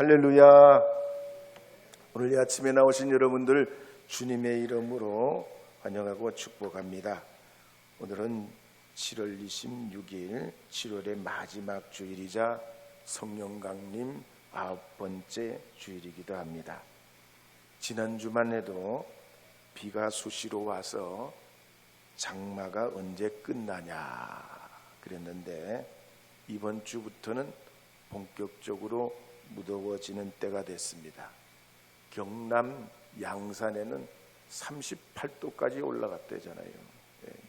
할렐루야. 오늘 이 아침에 나오신 여러분들 주님의 이름으로 환영하고 축복합니다. 오늘은 7월 26일 7월의 마지막 주일이자 성령 강림 9번째 주일이기도 합니다. 지난주만 해도 비가 수시로 와서 장마가 언제 끝나냐 그랬는데 이번 주부터는 본격적으로 무더워지는 때가 됐습니다. 경남 양산에는 38도까지 올라갔대잖아요.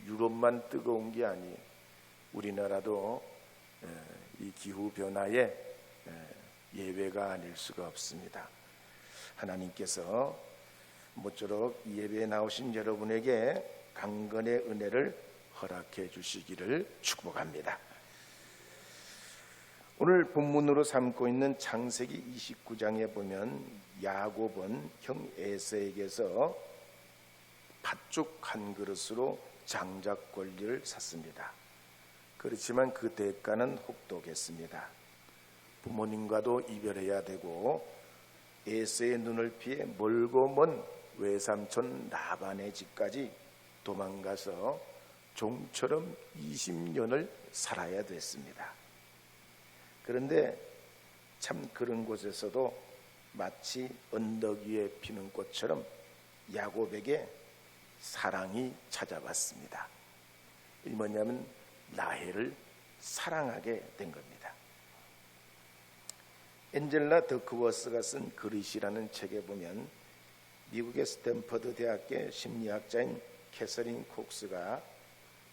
유럽만 뜨거운 게 아니에요. 우리나라도 이 기후 변화에 예외가 아닐 수가 없습니다. 하나님께서 모쪼록 이 예배에 나오신 여러분에게 강건의 은혜를 허락해 주시기를 축복합니다. 오늘 본문으로 삼고 있는 창세기 29장에 보면 야곱은 형 에서에게서 팥죽 한 그릇으로 장작 권리를 샀습니다. 그렇지만 그 대가는 혹독했습니다. 부모님과도 이별해야 되고 에서의 눈을 피해 멀고 먼 외삼촌 라반의 집까지 도망가서 종처럼 20년을 살아야 됐습니다. 그런데 참 그런 곳에서도 마치 언덕 위에 피는 꽃처럼 야곱에게 사랑이 찾아왔습니다. 이 뭐냐면 라헬을 사랑하게 된 겁니다. 엔젤라 더크워스가 쓴 그릿이라는 책에 보면 미국의 스탠퍼드 대학의 심리학자인 캐서린 콕스가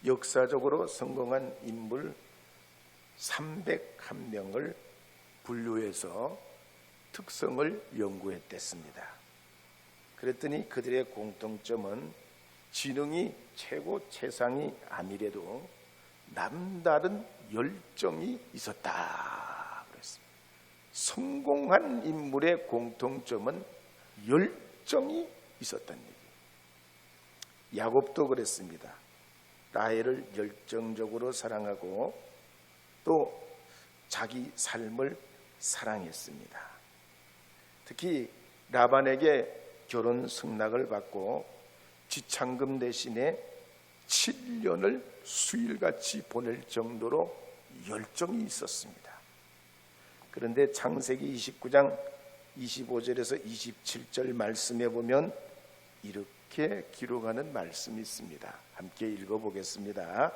역사적으로 성공한 인물 301명을 분류해서 특성을 연구했댔습니다. 그랬더니 그들의 공통점은 지능이 최고 최상이 아니래도 남다른 열정이 있었다 그랬습니다. 성공한 인물의 공통점은 열정이 있었던 얘기예요. 야곱도 그랬습니다. 라헬을 열정적으로 사랑하고 또 자기 삶을 사랑했습니다. 특히 라반에게 결혼 승낙을 받고 지참금 대신에 7년을 수일같이 보낼 정도로 열정이 있었습니다. 그런데 창세기 29장 25절에서 27절 말씀에 보면 이렇게 기록하는 말씀이 있습니다. 함께 읽어보겠습니다.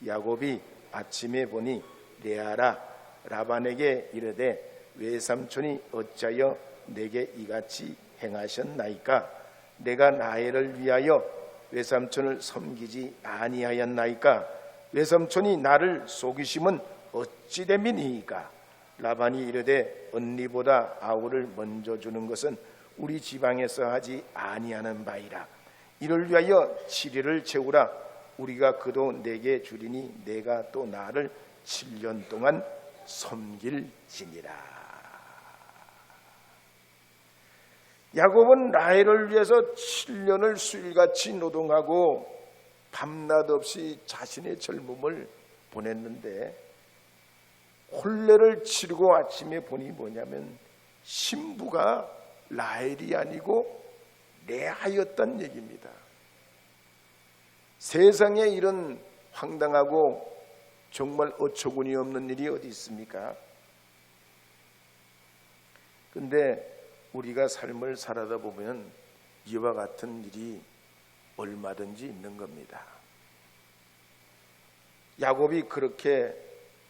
야곱이 아침에 보니 레아라 라반에게 이르되 외삼촌이 어찌하여 내게 이같이 행하셨나이까? 내가 라헬을 위하여 외삼촌을 섬기지 아니하였나이까? 외삼촌이 나를 속이심은 어찌 됨이니이까? 라반이 이르되 언니보다 아우를 먼저 주는 것은 우리 지방에서 하지 아니하는 바이라. 이를 위하여 7일을 채우라. 우리가 그도 내게 주리니 내가 또 나를 7년 동안 섬길지니라. 야곱은 라헬을 위해서 7년을 수일같이 노동하고 밤낮 없이 자신의 젊음을 보냈는데 혼례를 치르고 아침에 보니 뭐냐면 신부가 라헬이 아니고 레아였단 얘기입니다. 세상에 이런 황당하고 정말 어처구니 없는 일이 어디 있습니까? 근데 우리가 삶을 살아다 보면 이와 같은 일이 얼마든지 있는 겁니다. 야곱이 그렇게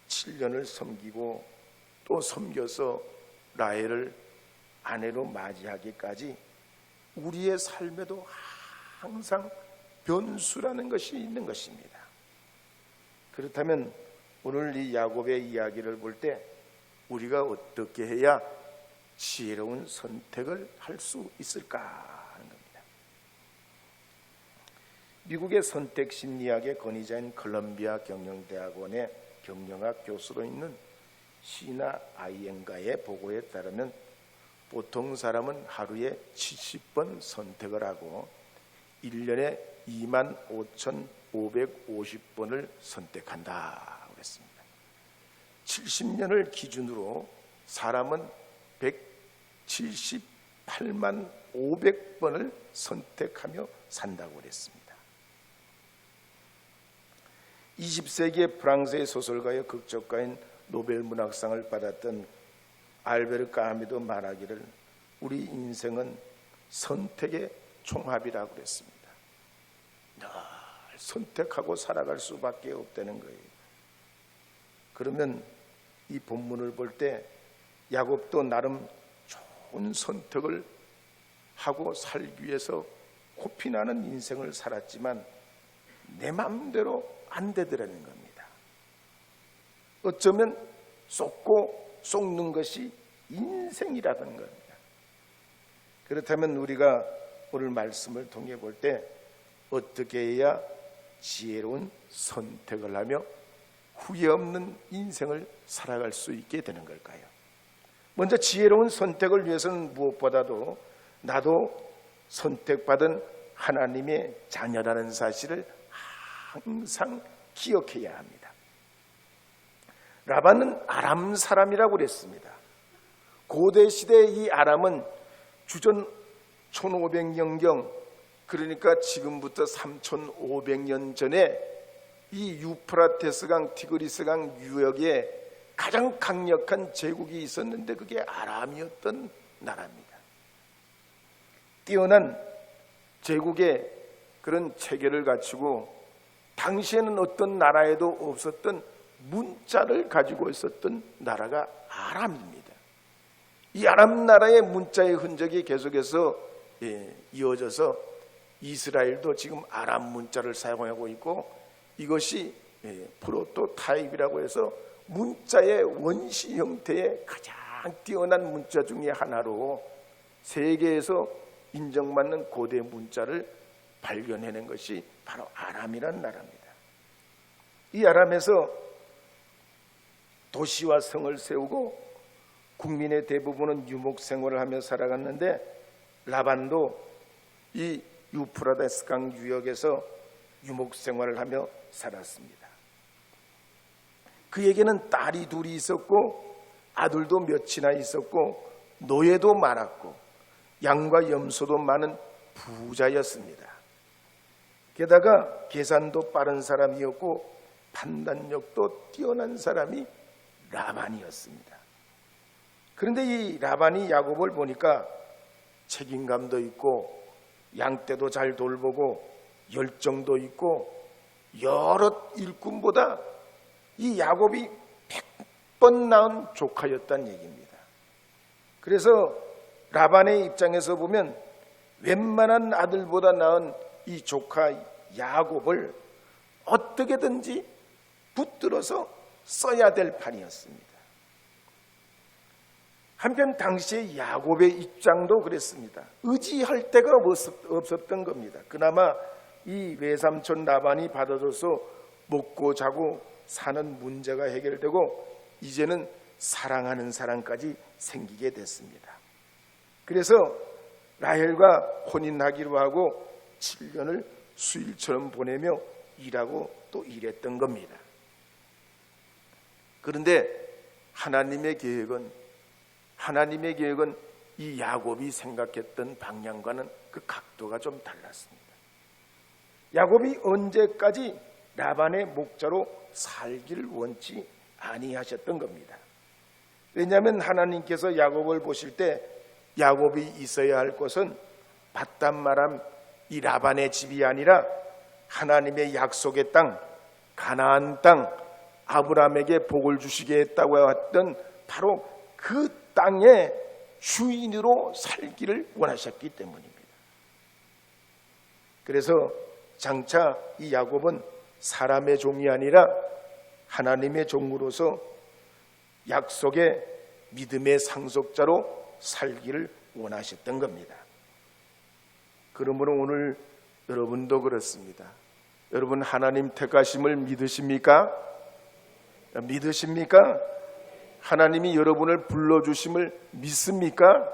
7년을 섬기고 또 섬겨서 라헬을 아내로 맞이하기까지 우리의 삶에도 항상 변수라는 것이 있는 것입니다. 그렇다면 오늘 이 야곱의 이야기를 볼 때 우리가 어떻게 해야 지혜로운 선택을 할 수 있을까 하는 겁니다. 미국의 선택심리학의 권위자인 컬럼비아 경영대학원의 경영학 교수로 있는 시나 아이엔가의 보고에 따르면 보통 사람은 하루에 70번 선택을 하고 1년에 25,550번을 선택한다 그랬습니다. 70년을 기준으로 사람은 178만 500번을 선택하며 산다고 그랬습니다. 20세기의 프랑스의 소설가여 극작가인 노벨 문학상을 받았던 알베르 까미도 말하기를 우리 인생은 선택의 총합이라고 그랬습니다. 늘 선택하고 살아갈 수밖에 없다는 거예요. 그러면 이 본문을 볼 때 야곱도 나름 좋은 선택을 하고 살기 위해서 코피나는 인생을 살았지만 내 마음대로 안 되더라는 겁니다. 어쩌면 쏟고 쏟는 것이 인생이라는 겁니다. 그렇다면 우리가 오늘 말씀을 통해 볼 때 어떻게 해야 지혜로운 선택을 하며 후회 없는 인생을 살아갈 수 있게 되는 걸까요? 먼저 지혜로운 선택을 위해서는 무엇보다도 나도 선택받은 하나님의 자녀라는 사실을 항상 기억해야 합니다. 라반은 아람 사람이라고 그랬습니다. 고대 시대의 이 아람은 주전 1500년경, 그러니까 지금부터 3500년 전에 이 유프라테스강, 티그리스강 유역에 가장 강력한 제국이 있었는데 그게 아람이었던 나라입니다. 뛰어난 제국의 그런 체계를 갖추고 당시에는 어떤 나라에도 없었던 문자를 가지고 있었던 나라가 아람입니다. 이 아람 나라의 문자의 흔적이 계속해서 이어져서 이스라엘도 지금 아람 문자를 사용하고 있고, 이것이 프로토타입이라고 해서 문자의 원시 형태의 가장 뛰어난 문자 중에 하나로 세계에서 인정받는 고대 문자를 발견해낸 것이 바로 아람이라는 나라입니다. 이 아람에서 도시와 성을 세우고 국민의 대부분은 유목 생활을 하며 살아갔는데, 라반도 이 유프라데스강 유역에서 유목 생활을 하며 살았습니다. 그에게는 딸이 둘이 있었고 아들도 몇이나 있었고 노예도 많았고 양과 염소도 많은 부자였습니다. 게다가 계산도 빠른 사람이었고 판단력도 뛰어난 사람이 라반이었습니다. 그런데 이 라반이 야곱을 보니까 책임감도 있고 양떼도 잘 돌보고 열정도 있고 여러 일꾼보다 이 야곱이 100번 낳은 조카였다는 얘기입니다. 그래서 라반의 입장에서 보면 웬만한 아들보다 낳은 이 조카 야곱을 어떻게든지 붙들어서 써야 될 판이었습니다. 한편 당시의 야곱의 입장도 그랬습니다. 의지할 데가 없었던 겁니다. 그나마 이 외삼촌 라반이 받아줘서 먹고 자고 사는 문제가 해결되고 이제는 사랑하는 사람까지 생기게 됐습니다. 그래서 라헬과 혼인하기로 하고 7년을 수일처럼 보내며 일하고 또 일했던 겁니다. 그런데 하나님의 계획은 이 야곱이 생각했던 방향과는 그 각도가 좀 달랐습니다. 야곱이 언제까지 라반의 목자로 살기를 원치 아니하셨던 겁니다. 왜냐하면 하나님께서 야곱을 보실 때 야곱이 있어야 할 곳은 바담마람 이 라반의 집이 아니라 하나님의 약속의 땅, 가나안 땅, 아브라함에게 복을 주시게 했다고 했던 바로 그 땅의 주인으로 살기를 원하셨기 때문입니다. 그래서 장차 이 야곱은 사람의 종이 아니라 하나님의 종으로서 약속의 믿음의 상속자로 살기를 원하셨던 겁니다. 그러므로 오늘 여러분도 그렇습니다. 여러분 하나님 택하심을 믿으십니까? 믿으십니까? 하나님이 여러분을 불러주심을 믿습니까?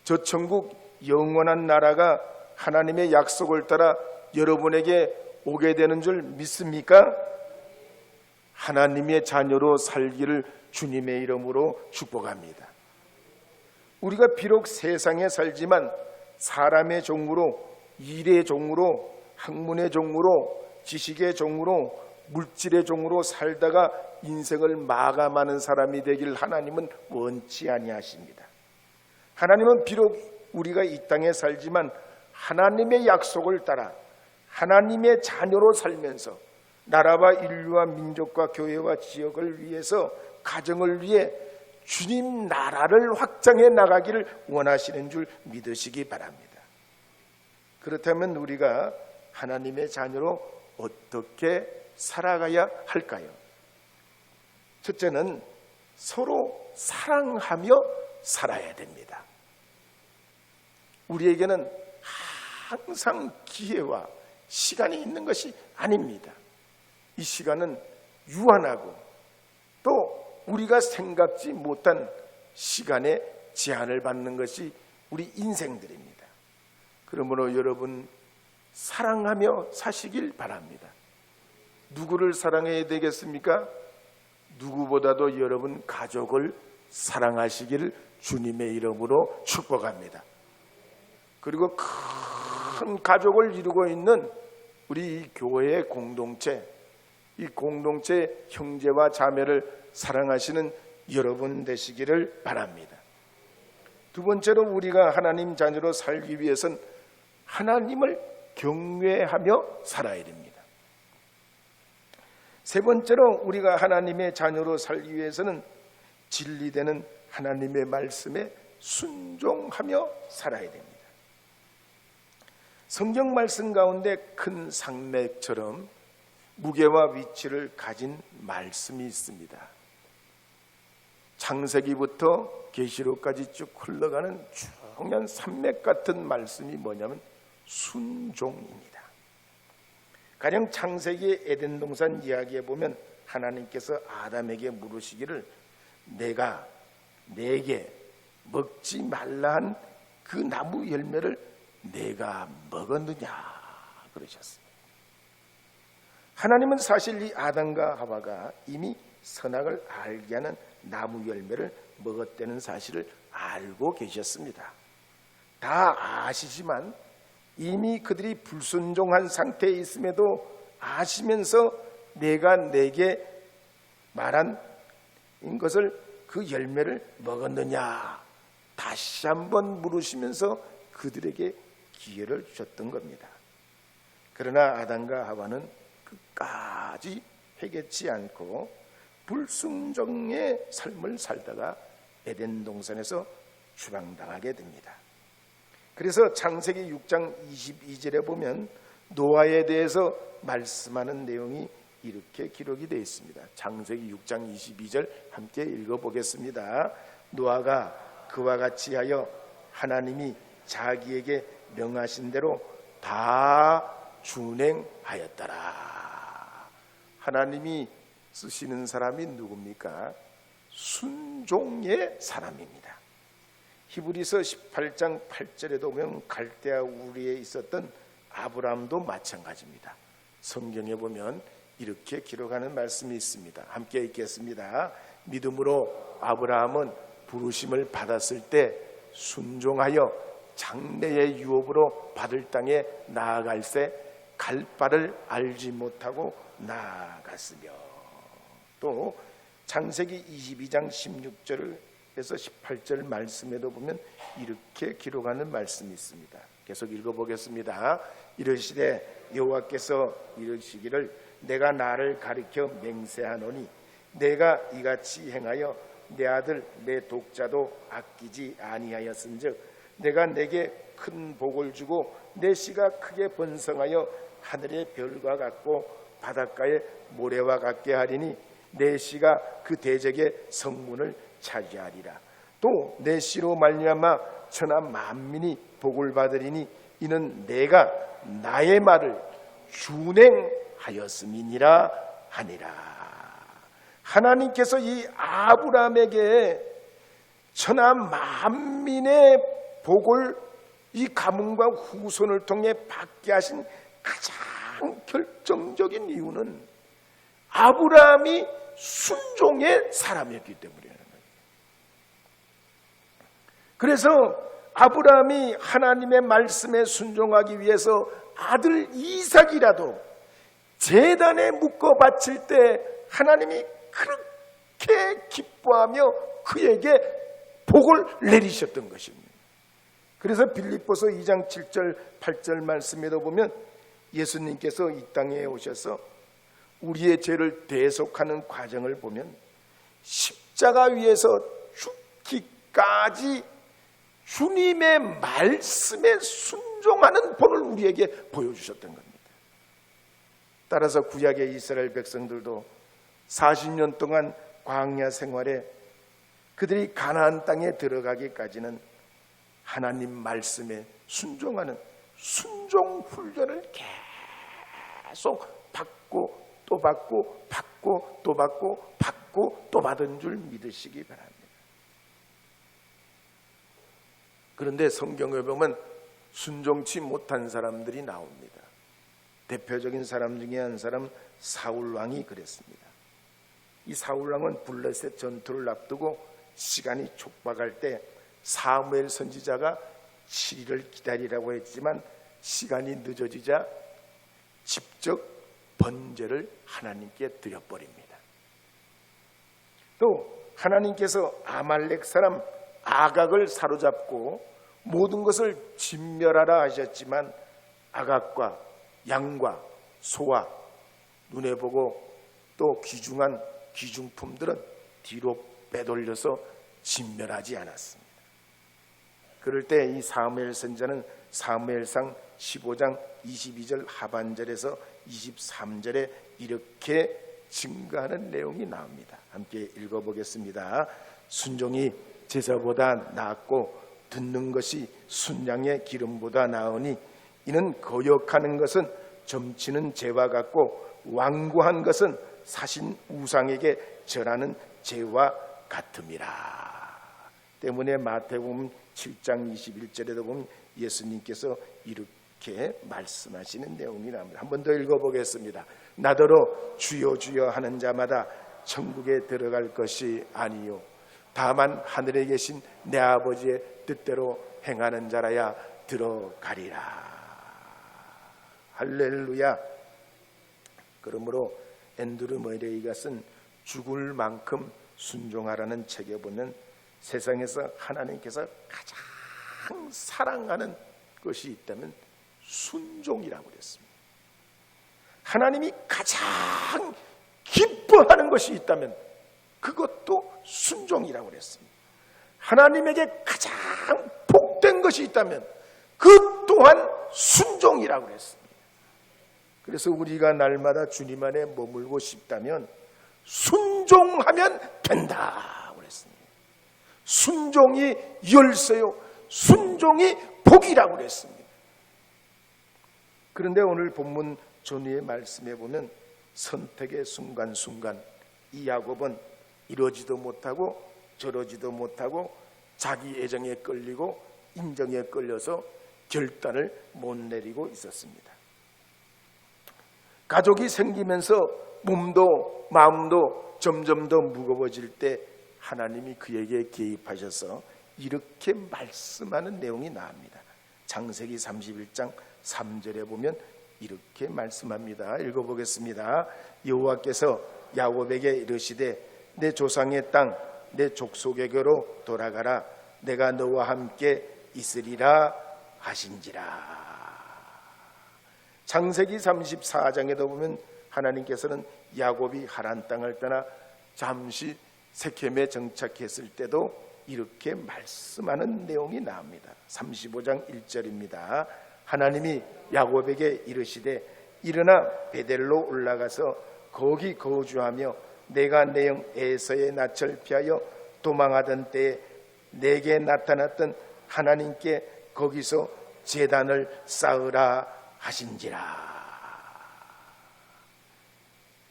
저 천국 영원한 나라가 하나님의 약속을 따라 여러분에게 오게 되는 줄 믿습니까? 하나님의 자녀로 살기를 주님의 이름으로 축복합니다. 우리가 비록 세상에 살지만 사람의 종으로, 일의 종으로, 학문의 종으로, 지식의 종으로, 물질의 종으로 살다가 인생을 마감하는 사람이 되길 하나님은 원치 아니하십니다. 하나님은 비록 우리가 이 땅에 살지만 하나님의 약속을 따라 하나님의 자녀로 살면서 나라와 인류와 민족과 교회와 지역을 위해서, 가정을 위해 주님 나라를 확장해 나가기를 원하시는 줄 믿으시기 바랍니다. 그렇다면 우리가 하나님의 자녀로 어떻게 살아가야 할까요? 첫째는 서로 사랑하며 살아야 됩니다. 우리에게는 항상 기회와 시간이 있는 것이 아닙니다. 이 시간은 유한하고 또 우리가 생각지 못한 시간에 제한을 받는 것이 우리 인생들입니다. 그러므로 여러분 사랑하며 사시길 바랍니다. 누구를 사랑해야 되겠습니까? 누구보다도 여러분 가족을 사랑하시기를 주님의 이름으로 축복합니다. 그리고 큰 가족을 이루고 있는 우리 교회의 공동체, 이 공동체 형제와 자매를 사랑하시는 여러분 되시기를 바랍니다. 두 번째로 우리가 하나님 자녀로 살기 위해서는 하나님을 경외하며 살아야 됩니다. 세 번째로 우리가 하나님의 자녀로 살기 위해서는 진리되는 하나님의 말씀에 순종하며 살아야 됩니다. 성경 말씀 가운데 큰 산맥처럼 무게와 위치를 가진 말씀이 있습니다. 창세기부터 계시록까지 쭉 흘러가는 중요한 산맥 같은 말씀이 뭐냐면 순종입니다. 가령 창세기 에덴 동산 이야기에 보면 하나님께서 아담에게 물으시기를 내가 내게 먹지 말라 한 그 나무 열매를 내가 먹었느냐 그러셨습니다. 하나님은 사실 이 아담과 하와가 이미 선악을 알게 하는 나무 열매를 먹었다는 사실을 알고 계셨습니다. 다 아시지만 이미 그들이 불순종한 상태에 있음에도 아시면서 내가 내게 말한 것을 그 열매를 먹었느냐 다시 한번 물으시면서 그들에게 기회를 주셨던 겁니다. 그러나 아담과 하와는 끝까지 회개치 않고 불순종의 삶을 살다가 에덴 동산에서 추방당하게 됩니다. 그래서 창세기 6장 22절에 보면 노아에 대해서 말씀하는 내용이 이렇게 기록이 되어 있습니다. 창세기 6장 22절 함께 읽어보겠습니다. 노아가 그와 같이 하여 하나님이 자기에게 명하신 대로 다 준행하였더라. 하나님이 쓰시는 사람이 누굽니까? 순종의 사람입니다. 히브리서 18장 8절에도 보면 갈대아 우리에 있었던 아브라함도 마찬가지입니다. 성경에 보면 이렇게 기록하는 말씀이 있습니다. 함께 읽겠습니다. 믿음으로 아브라함은 부르심을 받았을 때 순종하여 장래의 유업으로 받을 땅에 나아갈새 갈 바를 알지 못하고 나아갔으며, 또 창세기 22장 16절에서 18절 말씀에도 보면 이렇게 기록하는 말씀이 있습니다. 계속 읽어보겠습니다. 이르시되 여호와께서 이르시기를 내가 나를 가리켜 맹세하노니 내가 이같이 행하여 내 아들 내 독자도 아끼지 아니하였은즉 내가 내게 큰 복을 주고 내 씨가 크게 번성하여 하늘의 별과 같고 바닷가의 모래와 같게 하리니 내 씨가 그 대적의 성문을 차지하리라. 또 내 씨로 말미암아 천하 만민이 복을 받으리니 이는 내가 나의 말을 준행하였음이니라 하니라. 하나님께서 이 아브라함에게 천하 만민의 복을 이 가문과 후손을 통해 받게 하신 가장 결정적인 이유는 아브라함이 순종의 사람이었기 때문이라는 거예요. 그래서 아브라함이 하나님의 말씀에 순종하기 위해서 아들 이삭이라도 제단에 묶어 바칠 때 하나님이 그렇게 기뻐하며 그에게 복을 내리셨던 것입니다. 그래서 빌립보서 2장 7절 8절 말씀에도 보면 예수님께서 이 땅에 오셔서 우리의 죄를 대속하는 과정을 보면 십자가 위에서 죽기까지 주님의 말씀에 순종하는 본을 우리에게 보여주셨던 겁니다. 따라서 구약의 이스라엘 백성들도 40년 동안 광야 생활에 그들이 가나안 땅에 들어가기까지는 하나님 말씀에 순종하는 순종 훈련을 계속 받고 또 받고 받고 또 받고 받고 또 받은 줄 믿으시기 바랍니다. 그런데 성경에 보면 순종치 못한 사람들이 나옵니다. 대표적인 사람 중에 한 사람 사울 왕이 그랬습니다. 이 사울 왕은 블레셋 전투를 앞두고 시간이 촉박할 때 사무엘 선지자가 7일을 기다리라고 했지만 시간이 늦어지자 직접 번제를 하나님께 드려버립니다. 또 하나님께서 아말렉 사람 아각을 사로잡고 모든 것을 진멸하라 하셨지만 아각과 양과 소와 눈에 보고 또 귀중한 귀중품들은 뒤로 빼돌려서 진멸하지 않았습니다. 그럴 때 이 사무엘 선지자는 사무엘상 15장 22절 하반절에서 23절에 이렇게 증거하는 내용이 나옵니다. 함께 읽어보겠습니다. 순종이 제사보다 낫고 듣는 것이 순양의 기름보다 나으니 이는 거역하는 것은 점치는 죄와 같고 완고한 것은 사신 우상에게 절하는 죄와 같음이라. 때문에 마태복음 7장 21절에도 보면 예수님께서 이렇게 말씀하시는 내용이 나옵니다. 한 번 더 읽어보겠습니다. 나더러 주여 주여 하는 자마다 천국에 들어갈 것이 아니요 다만 하늘에 계신 내 아버지의 뜻대로 행하는 자라야 들어가리라. 할렐루야. 그러므로 앤드루 머레이가 쓴 죽을 만큼 순종하라는 책에 보면 세상에서 하나님께서 가장 사랑하는 것이 있다면 순종이라고 그랬습니다. 하나님이 가장 기뻐하는 것이 있다면 그것도 순종이라고 그랬습니다. 하나님에게 가장 복된 것이 있다면 그 또한 순종이라고 그랬습니다. 그래서 우리가 날마다 주님 안에 머물고 싶다면 순종하면 된다 그랬습니다. 순종이 열쇠요 순종이 복이라고 그랬습니다. 그런데 오늘 본문 전후의 말씀에 보면 선택의 순간순간 이 야곱은 이러지도 못하고 저러지도 못하고 자기 애정에 끌리고 인정에 끌려서 결단을 못 내리고 있었습니다. 가족이 생기면서 몸도 마음도 점점 더 무거워질 때 하나님이 그에게 개입하셔서 이렇게 말씀하는 내용이 나옵니다. 창세기 31장 3절에 보면 이렇게 말씀합니다. 읽어보겠습니다. 여호와께서 야곱에게 이르시되 내 조상의 땅 내 족속에게로 돌아가라. 내가 너와 함께 있으리라 하신지라. 창세기 34장에도 보면 하나님께서는 야곱이 하란 땅을 떠나 잠시 세켐에 정착했을 때도 이렇게 말씀하는 내용이 나옵니다. 35장 1절입니다. 하나님이 야곱에게 이르시되 일어나 베델로 올라가서 거기 거주하며 내가 내 영 에서의 낯을 피하여 도망하던 때에 내게 나타났던 하나님께 거기서 제단을 쌓으라 하신지라.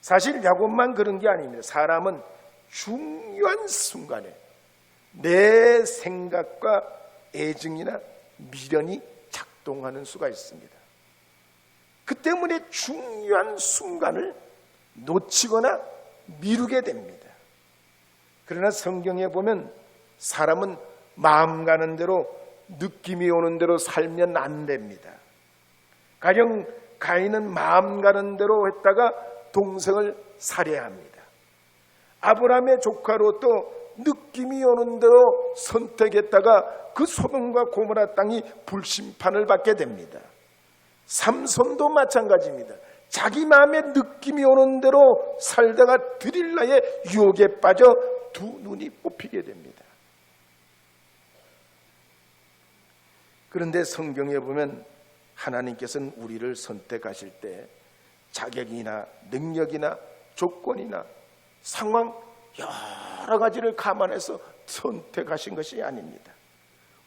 사실 야곱만 그런 게 아닙니다. 사람은 중요한 순간에 내 생각과 애증이나 미련이 작동하는 수가 있습니다. 그 때문에 중요한 순간을 놓치거나 미루게 됩니다. 그러나 성경에 보면 사람은 마음 가는 대로, 느낌이 오는 대로 살면 안 됩니다. 가령 가인은 마음 가는 대로 했다가 동생을 살해합니다. 아브라함의 조카 롯도 느낌이 오는 대로 선택했다가 그 소돔과 고모라 땅이 불심판을 받게 됩니다. 삼손도 마찬가지입니다. 자기 마음에 느낌이 오는 대로 살다가 드릴라의 유혹에 빠져 두 눈이 뽑히게 됩니다. 그런데 성경에 보면 하나님께서는 우리를 선택하실 때 자격이나 능력이나 조건이나 상황 여러 가지를 감안해서 선택하신 것이 아닙니다.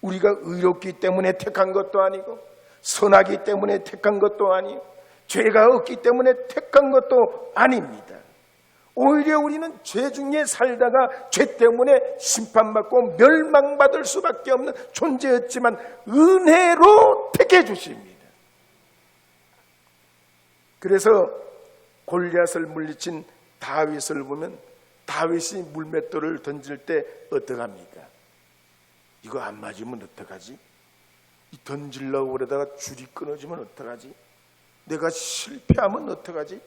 우리가 의롭기 때문에 택한 것도 아니고, 선하기 때문에 택한 것도 아니고, 죄가 없기 때문에 택한 것도 아닙니다. 오히려 우리는 죄 중에 살다가 죄 때문에 심판받고 멸망받을 수밖에 없는 존재였지만 은혜로 택해 주십니다. 그래서 골리앗을 물리친 다윗을 보면 다윗이 물맷돌을 던질 때 어떡합니까? 이거 안 맞으면 어떡하지? 던지려고 그러다가 줄이 끊어지면 어떡하지? 내가 실패하면 어떡하지?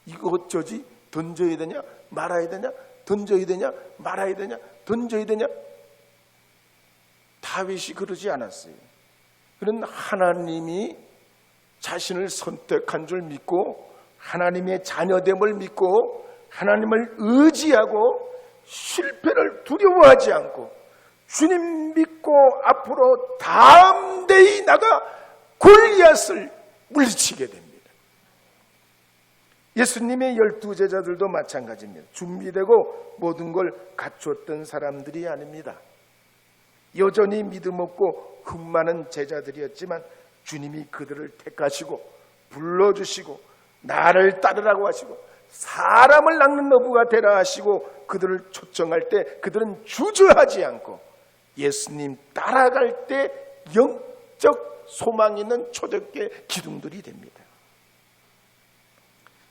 이거 어쩌지? 던져야 되냐? 말아야 되냐? 던져야 되냐? 말아야 되냐? 던져야 되냐? 다윗이 그러지 않았어요. 그는 하나님이 자신을 선택한 줄 믿고 하나님의 자녀됨을 믿고 하나님을 의지하고 실패를 두려워하지 않고 주님 믿고 앞으로 담대히 나가 골리앗을 물리치게 됩니다. 예수님의 12제자들도 마찬가지입니다. 준비되고 모든 걸 갖추었던 사람들이 아닙니다. 여전히 믿음 없고 흠 많은 제자들이었지만 주님이 그들을 택하시고 불러주시고 나를 따르라고 하시고 사람을 낚는 어부가 되라 하시고 그들을 초청할 때 그들은 주저하지 않고 예수님 따라갈 때 영적 소망 있는 초대교회 기둥들이 됩니다.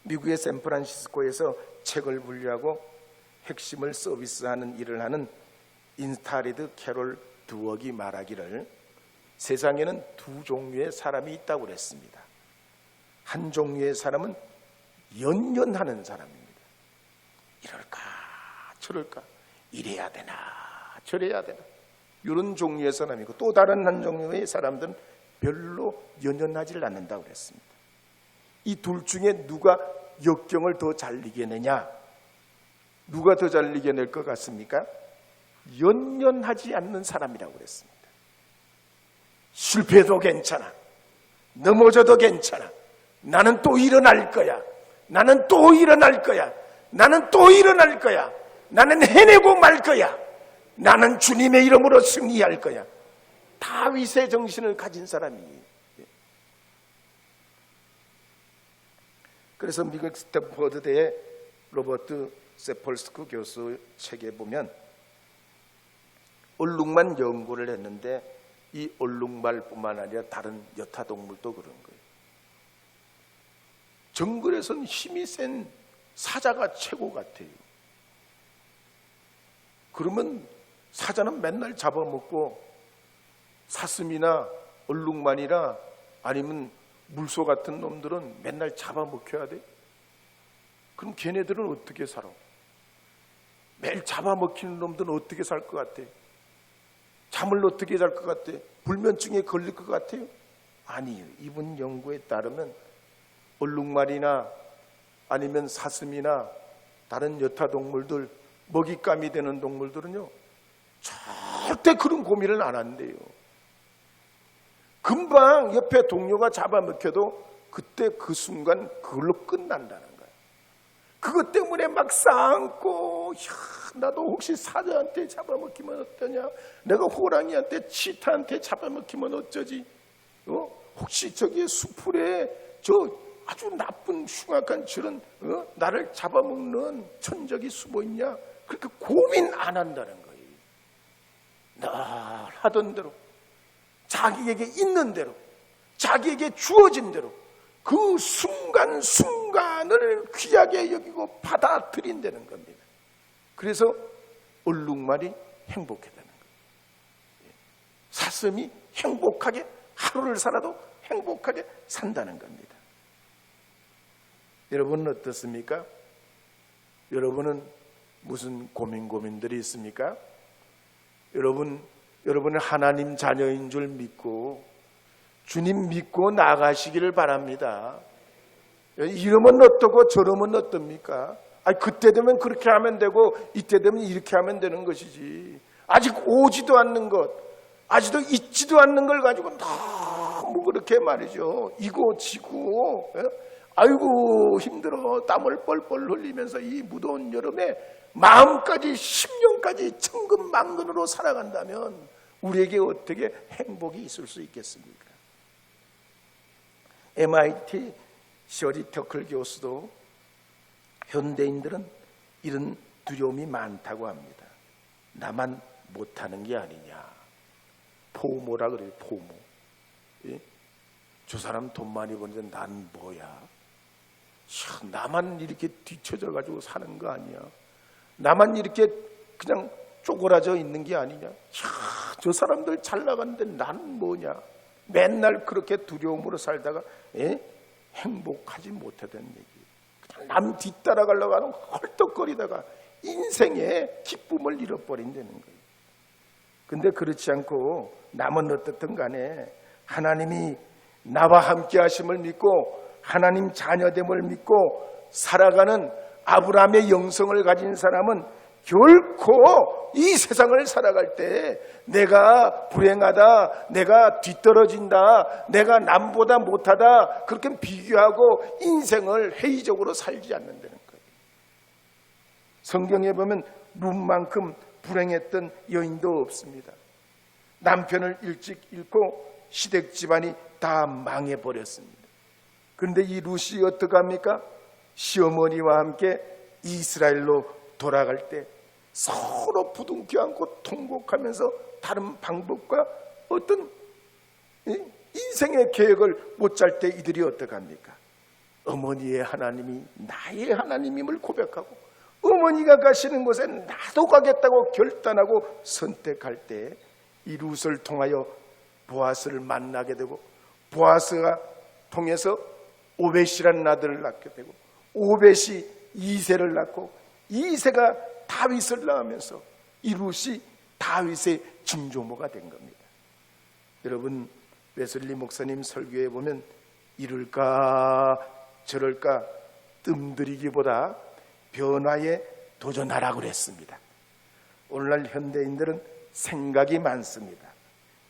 미국의 샌프란시스코에서 책을 분류하고 핵심을 서비스하는 일을 하는 인스타리드 캐롤 드웍이 말하기를 세상에는 두 종류의 사람이 있다고 그랬습니다. 한 종류의 사람은 연연하는 사람입니다. 이럴까 저럴까 이래야 되나 저래야 되나 이런 종류의 사람이고, 또 다른 한 종류의 사람들은 별로 연연하지를 않는다고 그랬습니다. 이 둘 중에 누가 역경을 더 잘 이겨내냐? 누가 더 잘 이겨낼 것 같습니까? 연연하지 않는 사람이라고 그랬습니다. 실패도 괜찮아, 넘어져도 괜찮아, 나는 또 일어날 거야, 나는 또 일어날 거야, 나는 또 일어날 거야, 나는 해내고 말 거야, 나는 주님의 이름으로 승리할 거야. 다윗의 정신을 가진 사람이에요. 그래서 미국 스탠퍼드대의 로버트 세펄스크 교수 책에 보면 얼룩말 연구를 했는데 이 얼룩말뿐만 아니라 다른 여타동물도 그런 거예요. 정글에선 힘이 센 사자가 최고 같아요. 그러면 사자는 맨날 잡아먹고 사슴이나 얼룩말이나 아니면 물소 같은 놈들은 맨날 잡아먹혀야 돼. 그럼 걔네들은 어떻게 살아? 매일 잡아먹히는 놈들은 어떻게 살 것 같아? 잠을 어떻게 잘 것 같아? 불면증에 걸릴 것 같아요? 아니에요. 이분 연구에 따르면 얼룩말이나 아니면 사슴이나 다른 여타동물들, 먹잇감이 되는 동물들은요 절대 그런 고민을 안 한대요. 금방 옆에 동료가 잡아먹혀도 그때 그 순간 그걸로 끝난다는 거예요. 그것 때문에 막 싸안고, 나도 혹시 사자한테 잡아먹히면 어떠냐, 내가 호랑이한테 치타한테 잡아먹히면 어쩌지, 혹시 저기 수풀에 저 아주 나쁜 흉악한 저런 나를 잡아먹는 천적이 숨어 있냐, 그렇게 고민 안 한다는 거예요. 늘 하던 대로 자기에게 있는 대로 자기에게 주어진 대로 그 순간순간을 귀하게 여기고 받아들인다는 겁니다. 그래서 얼룩말이 행복하다는 거예요. 가슴이 행복하게 하루를 살아도 행복하게 산다는 겁니다. 여러분은 어떻습니까? 여러분은 무슨 고민들이 있습니까? 여러분은 하나님 자녀인 줄 믿고 주님 믿고 나가시기를 바랍니다. 이러면 어떠고 저러면 어떻습니까? 그때 되면 그렇게 하면 되고 이때 되면 이렇게 하면 되는 것이지, 아직 오지도 않는 것, 아직도 있지도 않는 걸 가지고 너무 그렇게 말이죠, 이고 지고, 아이고 힘들어 땀을 뻘뻘 흘리면서 이 무더운 여름에 마음까지 심령까지 천근만근으로 살아간다면 우리에게 어떻게 행복이 있을 수 있겠습니까? MIT 셔리 터클 교수도 현대인들은 이런 두려움이 많다고 합니다. 나만 못하는 게 아니냐, 포모라 그래요. 포모. 저 사람 돈 많이 버는데 난 뭐야, 나만 이렇게 뒤쳐져 가지고 사는 거 아니야, 나만 이렇게 그냥 쪼그라져 있는 게 아니냐, 저 사람들 잘 나가는데 난 뭐냐, 맨날 그렇게 두려움으로 살다가 행복하지 못하던 얘기, 그냥 남 뒤따라가려고 하는 헐떡거리다가 인생의 기쁨을 잃어버린다는 거예요. 근데 그렇지 않고 남은 어떻든 간에 하나님이 나와 함께 하심을 믿고 하나님 자녀됨을 믿고 살아가는 아브라함의 영성을 가진 사람은 결코 이 세상을 살아갈 때 내가 불행하다, 내가 뒤떨어진다, 내가 남보다 못하다 그렇게 비교하고 인생을 회의적으로 살지 않는다는 거예요. 성경에 보면 룻만큼 불행했던 여인도 없습니다. 남편을 일찍 잃고 시댁 집안이 다 망해버렸습니다. 그런데 이 룻이 어떡합니까? 시어머니와 함께 이스라엘로 돌아갈 때 서로 부둥켜 안고 통곡하면서 다른 방법과 어떤 인생의 계획을 못 짤 때 이들이 어떡합니까? 어머니의 하나님이 나의 하나님임을 고백하고 어머니가 가시는 곳에 나도 가겠다고 결단하고 선택할 때 이 룻을 통하여 보아스를 만나게 되고, 보아스가 통해서 오벳이라는 아들을 낳게 되고, 오벳이 이새를 낳고, 이새가 다윗을 낳으면서 이 룻이 다윗의 증조모가 된 겁니다. 여러분, 웨슬리 목사님 설교에 보면 이럴까 저럴까 뜸들이기보다 변화에 도전하라고 그랬습니다. 오늘날 현대인들은 생각이 많습니다.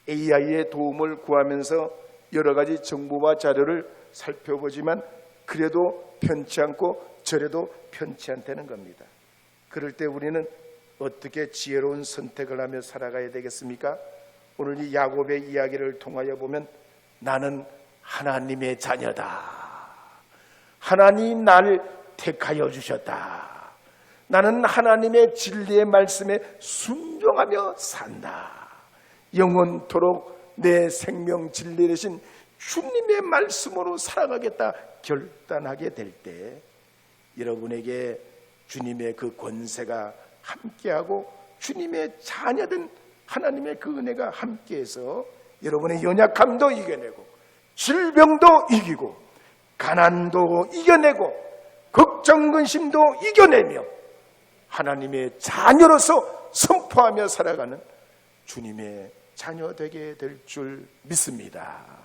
AI의 도움을 구하면서 여러 가지 정보와 자료를 살펴보지만 그래도 편치 않고 저래도 편치 않다는 겁니다. 그럴 때 우리는 어떻게 지혜로운 선택을 하며 살아가야 되겠습니까? 오늘 이 야곱의 이야기를 통하여 보면 나는 하나님의 자녀다, 하나님 나를 택하여 주셨다, 나는 하나님의 진리의 말씀에 순종하며 산다, 영원토록 내 생명 진리 되신 주님의 말씀으로 살아가겠다 결단하게 될 때 여러분에게 주님의 그 권세가 함께하고 주님의 자녀된 하나님의 그 은혜가 함께해서 여러분의 연약함도 이겨내고 질병도 이기고 가난도 이겨내고 걱정 근심도 이겨내며 하나님의 자녀로서 선포하며 살아가는 주님의 자녀 되게 될 줄 믿습니다.